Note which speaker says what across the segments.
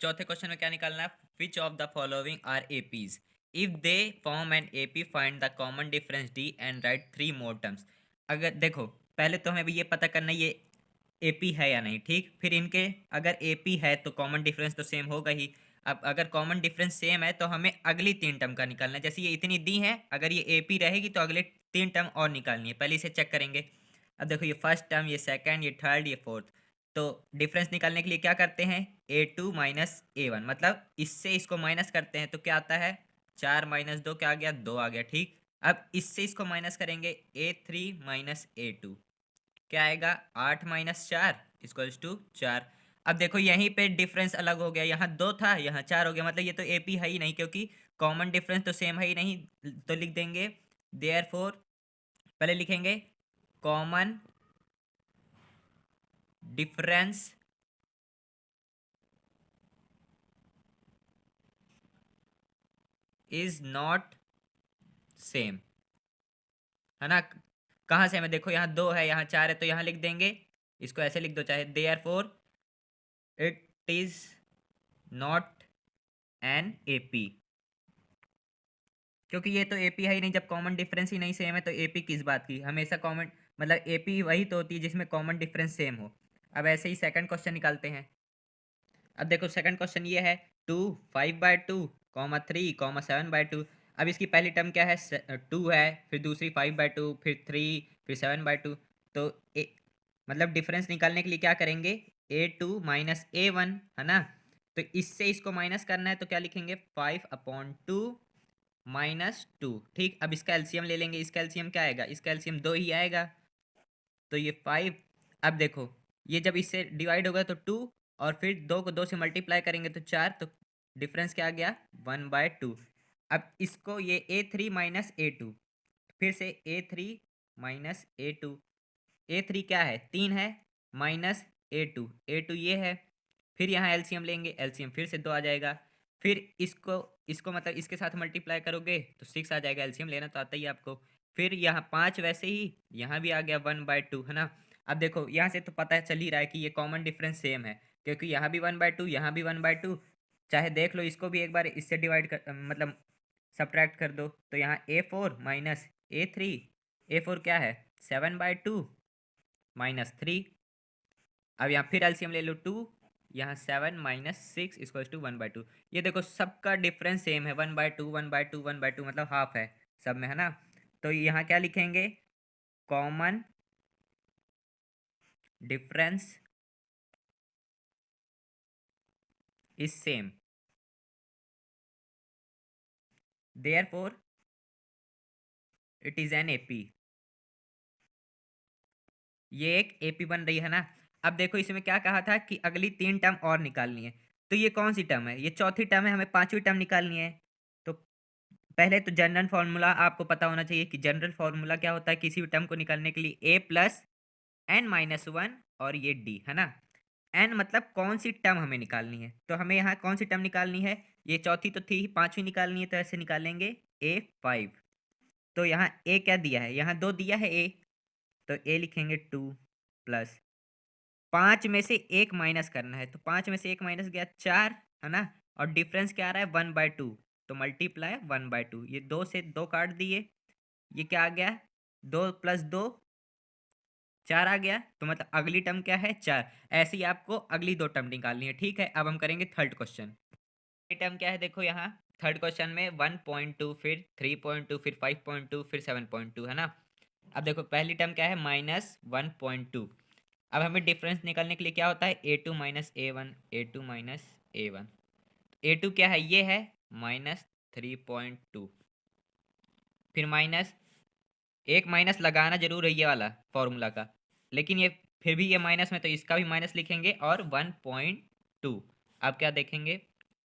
Speaker 1: चौथे क्वेश्चन में क्या निकालना है? Which of the following are APs? If they form an AP find the common difference d and write three more terms. अगर देखो, पहले तो हमें अभी ये पता करना है ये एपी है या नहीं, ठीक। फिर इनके अगर एपी है तो कॉमन डिफरेंस तो सेम होगा ही। अब अगर कॉमन डिफरेंस सेम है तो हमें अगली तीन टर्म का निकालना है। जैसे ये इतनी दी है, अगर ये एपी रहेगी तो अगले तीन टर्म और निकालनी है। पहले इसे चेक करेंगे। अब देखो, ये फर्स्ट टर्म, ये सेकंड, ये थर्ड, ये फोर्थ। तो डिफरेंस निकालने के लिए क्या करते हैं? a2 माइनस a1, मतलब इससे इसको माइनस करते हैं तो क्या आता है? 4 माइनस 2 क्या आ गया? 2 आ गया, ठीक। अब इससे इसको माइनस करेंगे, a3 माइनस a2 क्या आएगा? 8 माइनस 4 इक्वल्स टू 4। अब देखो यहीं पे डिफरेंस अलग हो गया, यहाँ 2 था, यहाँ 4 हो गया, मतलब ये तो एपी है ही नहीं, क्योंकि कॉमन डिफरेंस तो सेम है ही नहीं। तो लिख देंगे देयरफॉर, पहले लिखेंगे common difference is not same, है ना। कहाँ से हमें देखो, यहाँ 2 है, यहाँ 4 है, तो यहाँ लिख देंगे, इसको ऐसे लिख दो चाहे, therefore it is not an AP, क्योंकि ये तो एपी है ही नहीं। जब कॉमन डिफरेंस ही नहीं सेम है तो एपी किस बात की? हमेशा कॉमन, मतलब एपी वही तो होती है जिसमें कॉमन डिफरेंस सेम हो। अब ऐसे ही सेकंड क्वेश्चन निकालते हैं। अब देखो सेकंड क्वेश्चन ये है 2 5/2 3 7/2। अब इसकी पहली टर्म क्या है? 2 है, फिर दूसरी 5/2, फिर 3, फिर 7/2। तो मतलब डिफरेंस निकालने के लिए क्या करेंगे? a2 माइनस a1, है ना। तो इससे इसको माइनस करना है तो क्या लिखेंगे? 5/2 माइनस 2, ठीक। अब इसका एलसीएम ले लेंगे। इसका एलसीएम क्या आएगा? इसका एलसीएम 2 ही आएगा, तो ये 5। अब देखो, ये जब इससे डिवाइड होगा तो 2, और फिर 2 को 2 से मल्टीप्लाई करेंगे तो 4, तो डिफरेंस क्या आ गया? 1/2। अब इसको ये a3 माइनस a2, फिर से a3 माइनस a2। a3 क्या है? 3 है, माइनस a2, a2 ये है। फिर यहाँ एलसीएम लेंगे, एलसीएम फिर से 2 आ जाएगा। फिर इसको इसको मतलब इसके साथ मल्टीप्लाई करोगे तो 6 आ जाएगा। एलसीएम लेना तो आता ही है आपको। फिर यहाँ 5, वैसे ही यहाँ भी आ गया 1/2, है ना। अब देखो यहाँ से तो पता चल ही रहा है कि ये कॉमन डिफरेंस सेम है, क्योंकि यहाँ भी 1/2, यहाँ भी 1/2। चाहे देख लो, इसको भी एक बार इससे डिवाइड कर, मतलब सब्ट्रैक्ट कर दो, तो यहाँ a4 माइनस a3, a4 क्या है? 7/2 माइनस 3। अब यहाँ फिर एलसीएम ले लो 2, यहाँ 7 माइनस 6 इक्वल्स टू 1/2। ये देखो सबका डिफरेंस सेम है, 1/2 1/2 1/2, मतलब हाफ है सब में, है ना। तो यहाँ क्या लिखेंगे? Common difference is same, therefore it is an AP. ये एक एपी बन रही है ना। अब देखो इसमें क्या कहा था कि अगली तीन टर्म और निकालनी है। तो ये कौन सी टर्म है? ये चौथी टर्म है, हमें पांचवी टर्म निकालनी है। तो पहले तो जनरल फॉर्मूला आपको पता होना चाहिए कि जनरल फॉर्मूला क्या होता है किसी भी टर्म को निकालने के लिए? a plus n minus one और ये d, है ना। एन मतलब कौन सी टर्म हमें निकालनी है, तो हमें यहाँ कौन सी टर्म निकालनी है? ये चौथी तो थी, पांचवी निकालनी है, तो ऐसे निकालेंगे a5। तो यहाँ a क्या दिया है? यहाँ 2 दिया है a, तो a लिखेंगे 2 प्लस 5 में से 1 माइनस करना है, तो 5 में से 1 माइनस गया 4, है ना। और डिफरेंस क्या आ रहा है? 1/2, तो मल्टीप्लाई 1/2। ये 2 से 2 काट दिए, ये क्या आ गया? 2 प्लस 2 4 आ गया। तो मतलब अगली टर्म क्या है? 4। ऐसे ही आपको अगली दो टर्म निकालनी है, ठीक है। अब हम करेंगे थर्ड क्वेश्चन। टर्म क्या है? देखो यहाँ थर्ड क्वेश्चन में 1.2, फिर 3.2, फिर 5.2, फिर 7.2, है ना। अब देखो पहली टर्म क्या है? -1.2। अब हमें डिफरेंस निकालने के लिए क्या होता है? a2 minus a1, a2 minus a1। a2 क्या है? ये है -3.2, फिर माइनस, एक माइनस लगाना जरूर है ये वाला फॉर्मूला का, लेकिन ये फिर भी ये माइनस में, तो इसका भी माइनस लिखेंगे। और 1.2, अब क्या देखेंगे?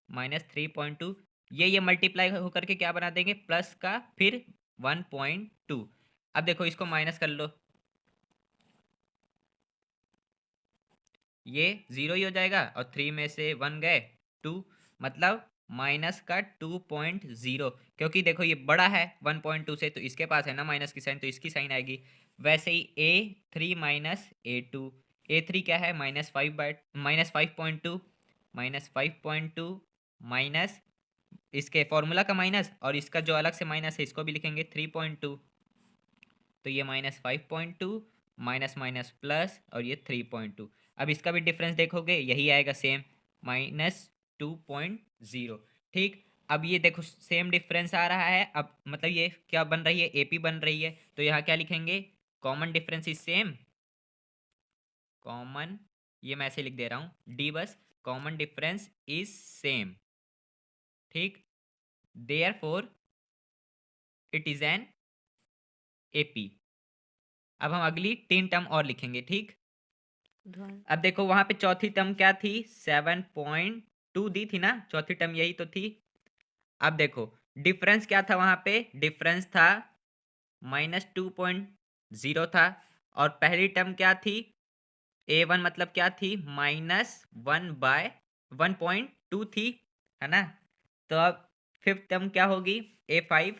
Speaker 1: -3.2, ये मल्टीप्लाई होकर के क्या बना देंगे? प्लस का, फिर 1.2। अब देखो इसको माइनस कर लो, ये 0 ही हो जाएगा, और 3 में से 1 गए 2, मतलब माइनस का 2.0। क्योंकि देखो ये बड़ा है 1.2 से, तो इसके पास है ना माइनस की साइन, तो इसकी साइन आएगी। वैसे ही a3 माइनस a2, a3 क्या है? -5/-5.2, माइनस 5.2 माइनस इसके फॉर्मूला का माइनस और इसका जो अलग से माइनस है इसको भी लिखेंगे 3.2। तो ये माइनस 5.2 माइनस माइनस प्लस और ये 3.2। अब इसका भी डिफरेंस देखोगे यही आएगा सेम, -2.0। ठीक, अब ये देखो सेम डिफरेंस आ रहा है। अब मतलब ये क्या बन रही है, एपी बन रही है। तो यहाँ क्या लिखेंगे, common difference is same, common, ये मैं ऐसे लिख दे रहा हूँ डी बस, कॉमन डिफरेंस इज सेम। ठीक, therefore it is an AP. अब हम अगली 3 टर्म और लिखेंगे। ठीक, अब देखो वहां पे चौथी टर्म क्या थी, 7.2 दी थी ना, चौथी टर्म यही तो थी। अब देखो डिफरेंस क्या था वहां पे, डिफरेंस था -2.0 था। और पहली टर्म क्या थी, A1 मतलब क्या थी, -1/1.2 थी, है ना। तो अब फिफ्थ टर्म क्या होगी, A5,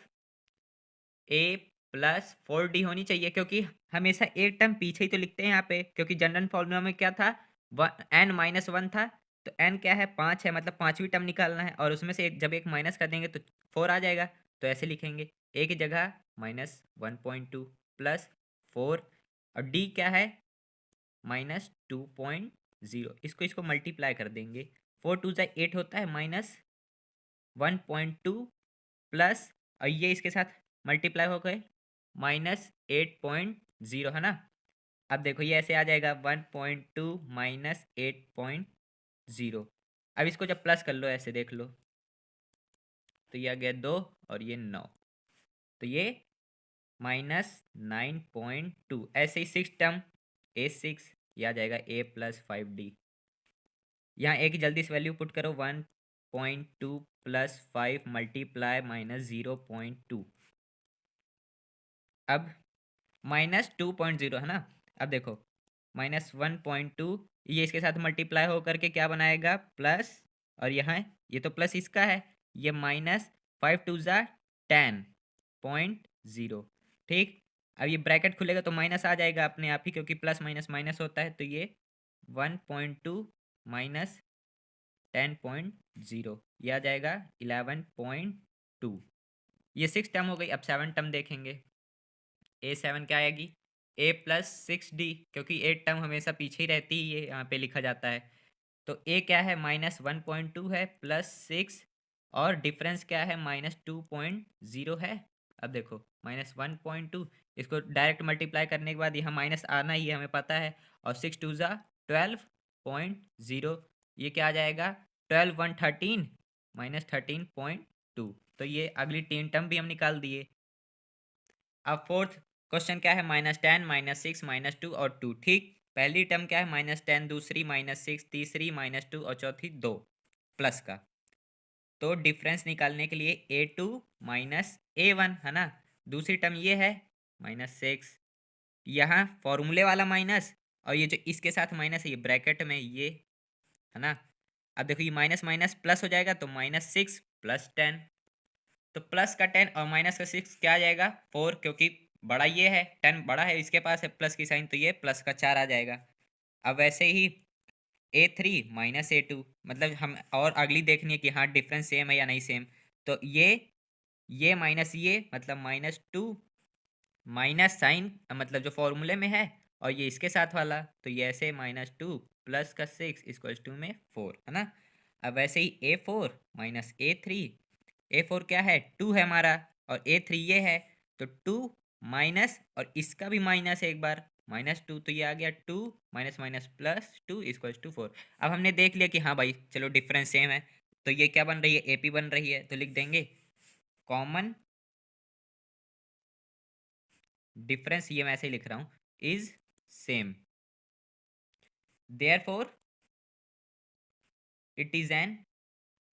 Speaker 1: A+4D होनी चाहिए, क्योंकि हमेशा एक टर्म पीछे ही तो लिखते हैं यहाँ पे, क्योंकि जनरल फॉर्मूला में क्या था, n-1 था। तो n क्या है, 5 है, मतलब पांचवी टर्म निकालना है और उसमें से एक जब एक माइनस कर देंगे तो 4 आ जाएगा। तो ऐसे लिखेंगे a की जगह -1.2 प्लस 4 और d क्या है -2.0। इसको मल्टीप्लाई कर देंगे, 4×2 = 8 होता है, -1.2 प्लस और ये इसके साथ मल्टीप्लाई हो गए -8.0, है ना। अब देखो ये ऐसे आ जाएगा 1.2 -8.0। अब इसको जब प्लस कर लो ऐसे देख लो तो ये आ गया 2 और ये 9, तो ये -9.2। ऐसे ही 6 टर्म A6, ये आ जाएगा A+5D। यहाँ एक जल्दी से वैल्यू पुट करो, 1.2 + 5 मल्टीप्लाई -0.2। अब -2.0 है ना। अब देखो -1.2 ये इसके साथ मल्टीप्लाई हो करके क्या बनाएगा, प्लस, और यहाँ ये तो प्लस इसका है, ये -5×2 = 10.0। ठीक, अब ये ब्रैकेट खुलेगा तो माइनस आ जाएगा अपने आप ही, क्योंकि प्लस माइनस माइनस होता है। तो ये 1.2 माइनस 10.0, ये आ जाएगा 11.2। ये 6 टर्म हो गई। अब 7 टर्म देखेंगे, A7 क्या आएगी, A+6D, क्योंकि 8 टर्म हमेशा पीछे ही रहती है, ये यहाँ पे लिखा जाता है। तो A क्या है, -1.2 है, +6 और डिफरेंस क्या है, -2.0 है। अब देखो -1.2, इसको डायरेक्ट मल्टीप्लाई करने के बाद यहाँ माइनस आना ही है, हमें पता है। और 6×2 = 12.0, ये क्या आ जाएगा, 12 1 13 -13.2। तो ये अगली 3 टर्म भी हम निकाल दिए। अब फोर्थ क्वेश्चन क्या है, -10 -6 -2 और 2। ठीक, पहली टर्म क्या है, -10, दूसरी -6, तीसरी -2 और चौथी 2 प्लस का। तो डिफरेंस निकालने के लिए A2 -A1, है ना। दूसरी टर्म ये है -6, यहाँ फॉर्मूले वाला माइनस और ये जो इसके साथ माइनस है ये ब्रैकेट में ये, है ना। अब देखो ये माइनस माइनस प्लस हो जाएगा, तो -6 + 10, तो प्लस का 10 और माइनस का 6 क्या आ जाएगा, 4, क्योंकि बड़ा ये है, 10 बड़ा है, इसके पास है प्लस की साइन, तो ये प्लस का 4 आ जाएगा। अब वैसे ही A3 -A2, मतलब हम और अगली देखनी है कि हाँ डिफरेंस सेम है या नहीं सेम। तो ये माइनस ये मतलब -2 माइनस साइन मतलब जो फॉर्मूले में है, और ये इसके साथ वाला, तो ये ऐसे -2 प्लस का 6 = 2 में 4, है ना। अब वैसे ही A4 -A3, A4 क्या है, 2 है हमारा, और A3 ये है, तो 2 माइनस और इसका भी माइनस है एक बार, -2, तो ये आ गया 2 माइनस माइनस प्लस 2 = 4। अब हमने देख लिया कि हाँ भाई चलो डिफरेंस सेम है, तो ये क्या बन रही है, AP बन रही है। तो लिख देंगे कॉमन डिफरेंस, ये मैं ऐसे ही लिख रहा हूँ, is same, therefore it is an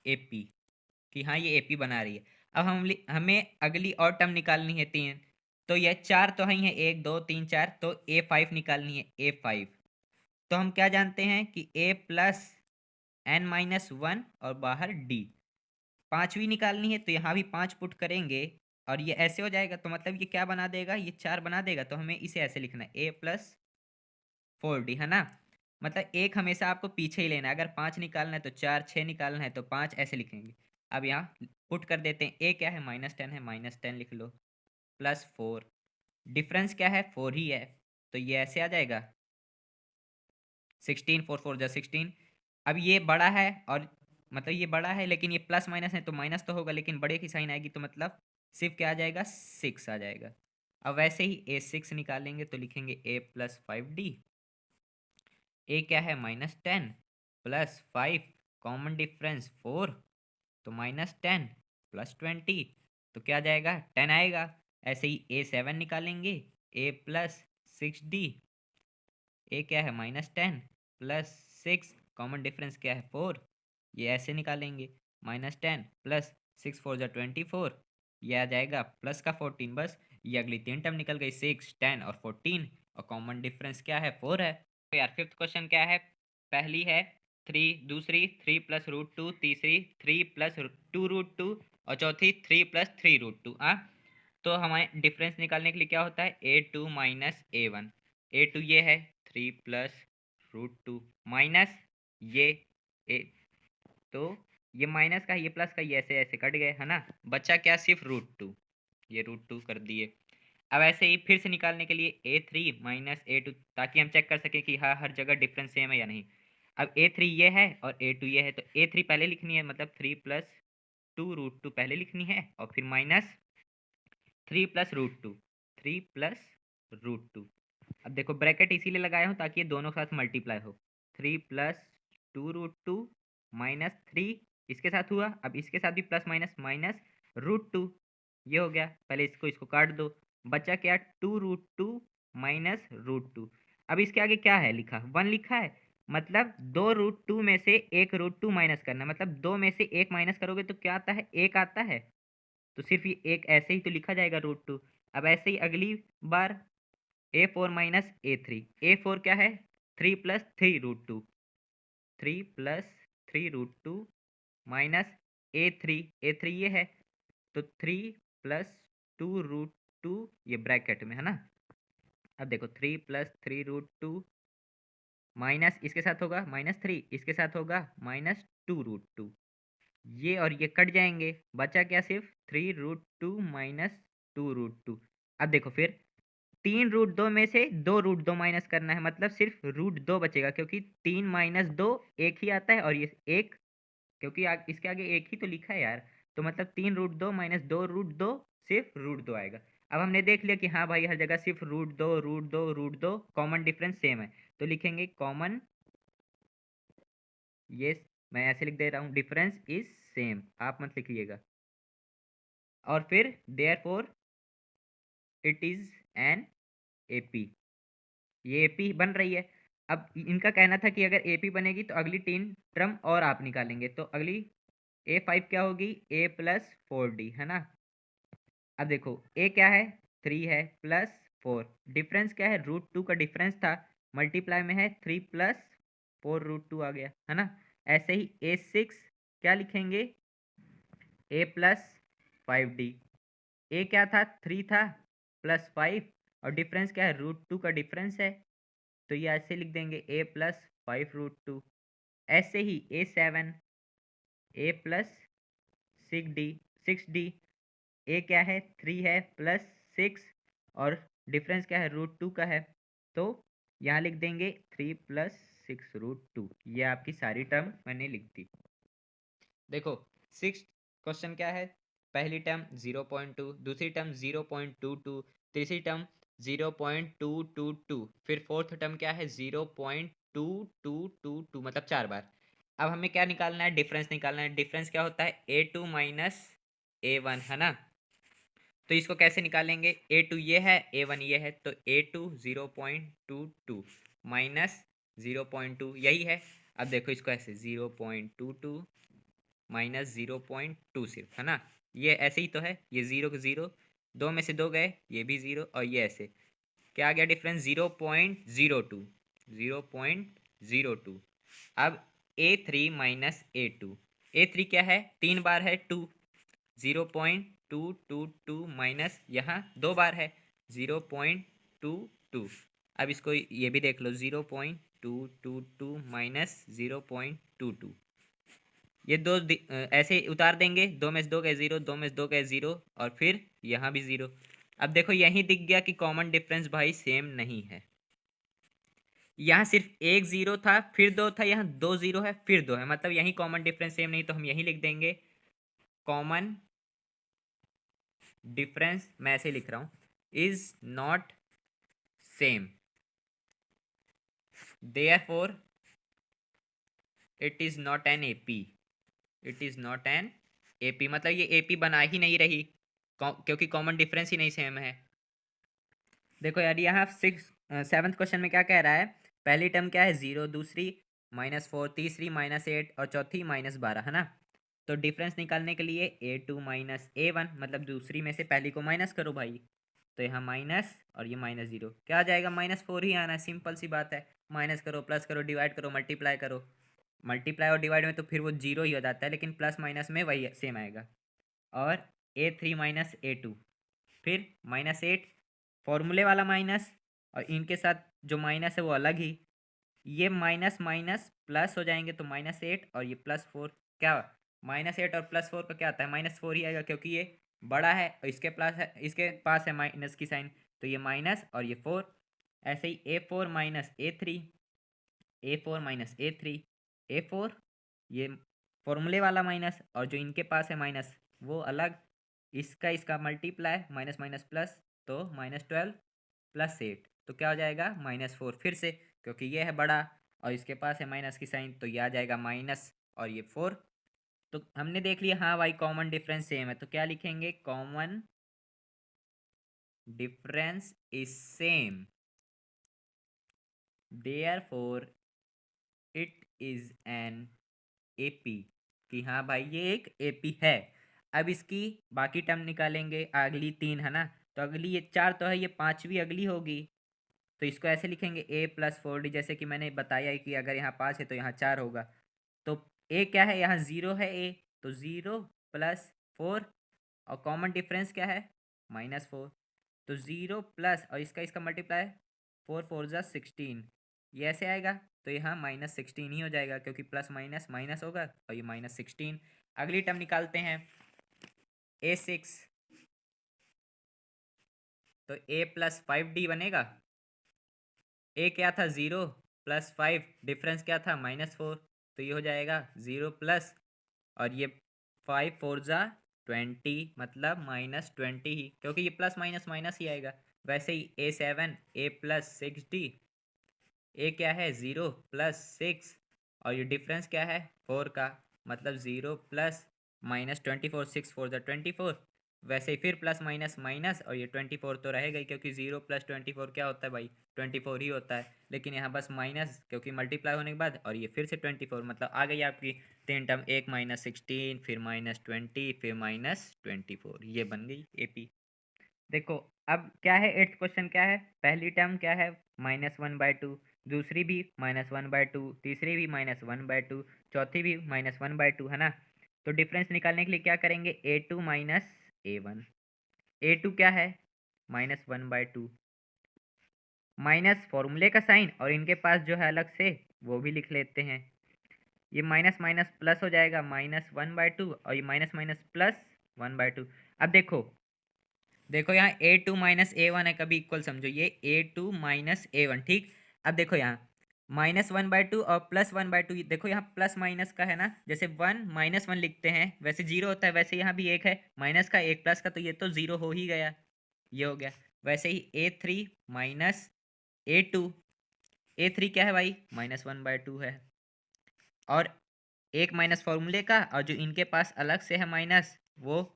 Speaker 1: AP, कि हाँ ये AP बना रही है। अब हमें अगली और टर्म निकालनी है 3, तो यह 4 तो ही है, 1 2 3 4, तो A5 निकालनी है, A5। तो हम क्या जानते हैं कि A+n-1 और बाहर D, पांचवी निकालनी है, तो यहाँ भी 5 पुट करेंगे और ये ऐसे हो जाएगा, तो मतलब ये क्या बना देगा, ये 4 बना देगा। तो हमें इसे ऐसे लिखना है A+4D, है ना। मतलब एक हमेशा आपको पीछे ही लेना है। अगर 5 निकालना है तो 4, 6 निकालना है तो 5 ऐसे लिखेंगे। अब यहाँ पुट कर देते हैं। ए क्या है? -10 है, -10 लिख लो, प्लस 4। डिफरेंस क्या है? 4 ही है, तो ये ऐसे आ जाएगा 16, 4 4 जा 16। अब ये बड़ा है और मतलब ये बड़ा है, लेकिन ये प्लस माइनस है तो माइनस तो होगा, लेकिन बड़े की साइन आएगी तो मतलब सिर्फ क्या आ जाएगा? 6 आ जाएगा। अब वैसे ही A6 निकालेंगे तो लिखेंगे A+5D। ए क्या है? -10 प्लस 5, कॉमन डिफरेंस 4, तो -10 प्लस 20, तो क्या आ जाएगा? 10 आएगा। ऐसे ही A7 निकालेंगे, A+6D। ए क्या है? -10 प्लस 6, कॉमन डिफरेंस क्या है? 4, ये ऐसे निकालेंगे। -10 प्लस 6 4 जा 24, ये आ जाएगा प्लस का 14। बस ये अगली तीन टर्म निकल गई, 6 10 और 14, और कॉमन डिफरेंस क्या है? 4 है। तो यार फिफ्थ क्वेश्चन क्या है? पहली है 3, दूसरी 3 प्लस रूट 2, तीसरी 3 प्लस 2 रूट 2, और चौथी 3 प्लस 3 रूट 2। हाँ, तो हमारे डिफरेंस निकालने के लिए क्या होता है? A2 minus A1। A2 ये है 3 प्लस रूट 2 माइनस ये ए, तो ये माइनस का ये प्लस का ये ऐसे ऐसे कट गए, है ना? बचा क्या? सिर्फ रूट 2। ये रूट 2 कर दिए। अब ऐसे ही फिर से निकालने के लिए A3 माइनस A2, ताकि हम चेक कर सकें कि हाँ हर जगह डिफरेंस सेम है या नहीं। अब A3 ये है और A2 ये है, तो A3 पहले लिखनी है, मतलब 3 प्लस 2 रूट 2 पहले लिखनी है, और फिर minus 3 plus root 2, 3 plus root 2। अब देखो ब्रैकेट इसीलिए लगाया हूँ ताकि ये दोनों के साथ मल्टीप्लाई हो। 3 प्लस 2 रूट 2 माइनस 3, इसके साथ हुआ, अब इसके साथ भी प्लस माइनस माइनस रूट 2, ये हो गया। पहले इसको इसको काट दो, बचा क्या? 2 रूट 2 माइनस रूट 2। अब इसके आगे क्या है लिखा? 1 लिखा है, मतलब 2 रूट 2 में से 1 रूट 2 माइनस करना, मतलब 2 में से 1 माइनस करोगे तो क्या आता है? 1 आता है। तो सिर्फ ये एक ऐसे ही तो लिखा जाएगा रूट 2। अब ऐसे ही अगली बार A4 माइनस A3। A4 क्या है? 3 plus 3 root 2, 3 plus 3 root 2 minus A3। A3 ये है, तो 3 प्लस 2 रूट 2, ये ब्रैकेट में है ना। अब देखो 3 प्लस 3 रूट 2 माइनस इसके साथ होगा -3, इसके साथ होगा -2 रूट 2, ये और ये कट जाएंगे, बचा क्या? सिर्फ 3 रूट 2 माइनस 2 रूट 2। अब देखो फिर 3 रूट 2 में से 2 रूट 2 माइनस करना है, मतलब सिर्फ रूट 2 बचेगा, क्योंकि 3 माइनस 2 1 ही आता है, और ये 1, क्योंकि इसके आगे 1 ही तो लिखा है यार, तो मतलब 3 रूट 2 माइनस 2 रूट 2, सिर्फ रूट 2 आएगा। अब हमने देख लिया कि हाँ भाई हर जगह सिर्फ रूट 2 कॉमन डिफरेंस सेम है, तो लिखेंगे कॉमन, ये मैं ऐसे लिख दे रहा हूँ, डिफरेंस इज सेम, आप मत लिखिएगा। और फिर therefore it is an AP, ये एपी बन रही है। अब इनका कहना था कि अगर एपी बनेगी तो अगली 3 टर्म और आप निकालेंगे, तो अगली A5 क्या होगी? A+4D, है ना। अब देखो ए क्या है? 3 है प्लस 4, डिफरेंस क्या है? रूट 2 का डिफरेंस था, मल्टीप्लाई में है 3 प्लस 4 रूट 2 आ गया, है ना। ऐसे ही A6 क्या लिखेंगे? A+5D। ए क्या था? 3 था प्लस 5, और डिफरेंस क्या है? रूट 2 का डिफरेंस है, तो ये ऐसे लिख देंगे A+5 रूट 2। ऐसे ही A7 A+6D। ए क्या है? 3 है प्लस 6, और डिफरेंस क्या है? रूट 2 का है, तो यहाँ लिख देंगे 3 प्लस 6 रूट 2। ये आपकी सारी टर्म मैंने लिख दी। देखो सिक्स क्वेश्चन क्या है? पहली टर्म 0.2, दूसरी टर्म 0.22, तीसरी टर्म 0.222, फिर फोर्थ टर्म क्या है? 0.2222, मतलब 4 बार। अब हमें क्या निकालना है? डिफरेंस निकालना है। डिफरेंस क्या होता है? A2 माइनस A1, है ना। तो इसको कैसे निकालेंगे? A2 ये है, A1 ये है, तो A2 0.22 माइनस 0.2 यही है। अब देखो इसको ऐसे 0.22 माइनस 0.2 सिर्फ, है ना। ये ऐसे ही तो है, ये 0 को 0, 2 में से 2 गए, ये भी 0, और ये ऐसे क्या आ गया डिफरेंस? 0.02, 0.02। अब A3 माइनस A2 क्या है? 3 बार है 2, 0.222 माइनस यहाँ 2 बार है 0.22, अब इसको ये भी देख लो, 0.222 माइनस 0.22, ये दो ऐसे उतार देंगे, 2 में से 2 गए 0, 2 में से 2 गए 0, और फिर यहाँ भी 0। अब देखो यहीं दिख गया कि कॉमन डिफरेंस भाई सेम नहीं है। यहाँ सिर्फ एक 0 था, फिर 2 था, यहाँ 2 0 है, फिर 2 है, मतलब यहीं कॉमन डिफरेंस सेम नहीं, तो हम यहीं लिख देंगे कॉमन डिफरेंस, मैं ऐसे लिख रहा हूँ, is not same, therefore it is not an AP, it is not an AP, मतलब ये एपी बना ही नहीं रही क्योंकि कॉमन डिफरेंस ही नहीं सेम है। देखो यार यहाँ 7th क्वेश्चन में क्या कह रहा है, पहली टर्म क्या है 0, दूसरी -4, तीसरी -8 और चौथी -12, है ना। तो डिफरेंस निकालने के लिए A2 माइनस A1, मतलब दूसरी में से पहली को माइनस करो भाई, तो यहाँ माइनस और ये -0, क्या आ जाएगा -4 ही आना है, सिंपल सी बात है। माइनस करो, प्लस करो, डिवाइड करो, मल्टीप्लाई करो, मल्टीप्लाई और डिवाइड में तो फिर वो 0 ही हो जाता है, लेकिन प्लस माइनस में वही सेम आएगा। और A3 माइनस A2, फिर -8, फॉर्मूले वाला माइनस, और इनके साथ जो माइनस है वो अलग ही, ये माइनस माइनस प्लस हो जाएंगे, तो -8 और ये +4, क्या -8 और +4 का क्या आता है, -4 ही आएगा, क्योंकि ये बड़ा है और इसके प्लस है, इसके पास है माइनस की साइन, तो ये माइनस और ये 4। ऐसे ही A4 minus A3, A4 minus A3, A4, ये फॉर्मूले वाला माइनस, और जो इनके पास है माइनस वो अलग, इसका इसका मल्टीप्लाई, माइनस माइनस प्लस, तो -12 + 8, तो क्या हो जाएगा -4, फिर से क्योंकि ये है बड़ा और इसके पास है माइनस की साइन, तो ये आ जाएगा माइनस और ये 4। तो हमने देख लिया हाँ भाई कॉमन डिफरेंस सेम है, तो क्या लिखेंगे, common difference is same, therefore it is an AP, कि हाँ भाई ये एक एपी है। अब इसकी बाकी टर्म निकालेंगे, अगली 3 है ना, तो अगली ये 4 तो है, ये 5वीं अगली होगी, तो इसको ऐसे लिखेंगे A+4D, जैसे कि मैंने बताया है कि अगर यहाँ 5 है तो यहाँ 4 होगा, तो ए क्या है, यहाँ 0 है ए, तो 0 + 4, और कॉमन डिफरेंस क्या है -4, तो 0 प्लस और इसका इसका मल्टीप्लाई, 4 4 जा 16, ये ऐसे आएगा, तो यहाँ -16 ही हो जाएगा, क्योंकि प्लस माइनस माइनस होगा और ये -16। अगली टर्म निकालते हैं A6, तो A+5D बनेगा। ए क्या था 0 + 5, डिफरेंस क्या था -4, तो ये हो जाएगा 0 प्लस, और ये 5 4 जा 20, मतलब -20 ही, क्योंकि ये प्लस माइनस माइनस ही आएगा। वैसे ही A7, A+6D, ए क्या है 0 + 6, और ये डिफरेंस क्या है 4 का, मतलब 0 प्लस -24, 6 4 जा 24, वैसे ही फिर प्लस माइनस माइनस, और ये 24 तो रहेगा ही, क्योंकि 0 + 24 क्या होता है भाई, 24 ही होता है, लेकिन यहाँ बस माइनस, क्योंकि मल्टीप्लाई होने के बाद, और ये फिर से 24, मतलब आ गई आपकी 3 टर्म, एक -16, फिर -20, फिर -24, ये बन गई एपी। देखो अब क्या है, 8th क्वेश्चन क्या है, पहली टर्म क्या है -1/2, दूसरी भी -1/2, तीसरी भी -1/2, चौथी भी -1/2, है ना। तो डिफरेंस निकालने के लिए क्या करेंगे, A2 माइनस A1, A2 क्या है -1/2, माइनस फॉर्मूले का साइन, और इनके पास जो है अलग से वो भी लिख लेते हैं, ये माइनस माइनस प्लस हो जाएगा, -1/2, और ये माइनस माइनस +1/2। अब देखो देखो यहाँ A2 माइनस A1 है, कभी इक्वल समझो, ये A2 माइनस A1, ठीक। अब देखो यहाँ -1/2 और +1/2, देखो यहाँ प्लस माइनस का है ना, जैसे 1 -1 लिखते हैं वैसे 0 होता है, वैसे यहाँ भी एक है माइनस का, एक प्लस का, तो ये तो 0 हो ही गया, ये हो गया। वैसे ही A3 माइनस A2, A3 क्या है भाई -1/2 है, और एक माइनस फॉर्मूले का, और जो इनके पास अलग से है माइनस, वो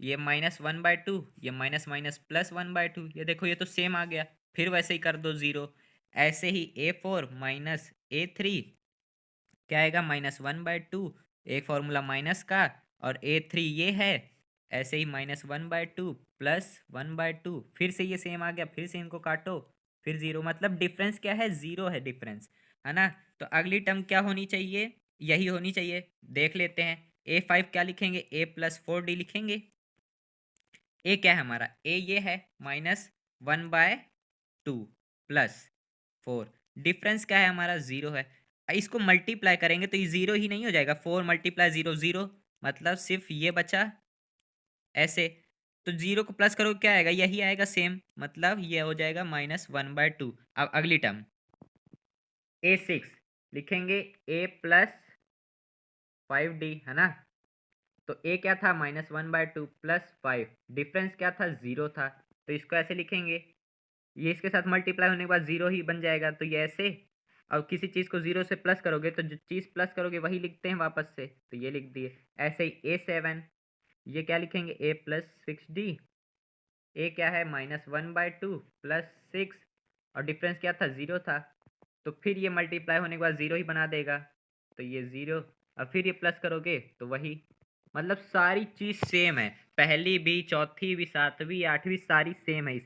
Speaker 1: ये -1/2, ये माइनस माइनस +1/2, ये देखो ये तो सेम आ गया, फिर वैसे ही कर दो 0। ऐसे ही A4 माइनस A3 क्या आएगा -1/2, एक फॉर्मूला माइनस का, और A3 ये है, ऐसे ही -1/2 +1/2, फिर से ये सेम आ गया, फिर से इनको काटो, फिर 0, मतलब डिफरेंस क्या है, 0 है डिफरेंस, है ना। तो अगली टर्म क्या होनी चाहिए, यही होनी चाहिए, देख लेते हैं। A5 क्या लिखेंगे, A+4D लिखेंगे। ए क्या है हमारा, ए ये है -1/2, प्लस 4। डिफरेंस क्या है हमारा 0 है। इसको मल्टीप्लाई करेंगे तो ये 0 ही नहीं हो जाएगा, 4 मल्टीप्लाई 0 0, मतलब सिर्फ ये बचा ऐसे। तो 0 को प्लस करो क्या आएगा, यही आएगा सेम, मतलब ये हो जाएगा -1/2। अब अगली टर्म A6 लिखेंगे, A प्लस 5D है ना। तो A क्या था, -1/2 प्लस 5, डिफरेंस क्या था, 0 था। तो इसको ऐसे लिखेंगे, ये इसके साथ मल्टीप्लाई होने के बाद 0 ही बन जाएगा, तो ये ऐसे। और किसी चीज़ को 0 से प्लस करोगे तो जो चीज़ प्लस करोगे वही लिखते हैं वापस से, तो ये लिख दिए। ऐसे ही A7, ये क्या लिखेंगे, A प्लस 6D। ए क्या है, -1/2 प्लस 6, और डिफरेंस क्या था, 0 था। तो फिर ये मल्टीप्लाई होने के बाद 0 ही बना देगा, तो ये 0। और फिर ये प्लस करोगे तो वही, मतलब सारी चीज़ सेम है, पहली भी, चौथी भी, सातवीं, आठवीं, सारी सेम है इसे।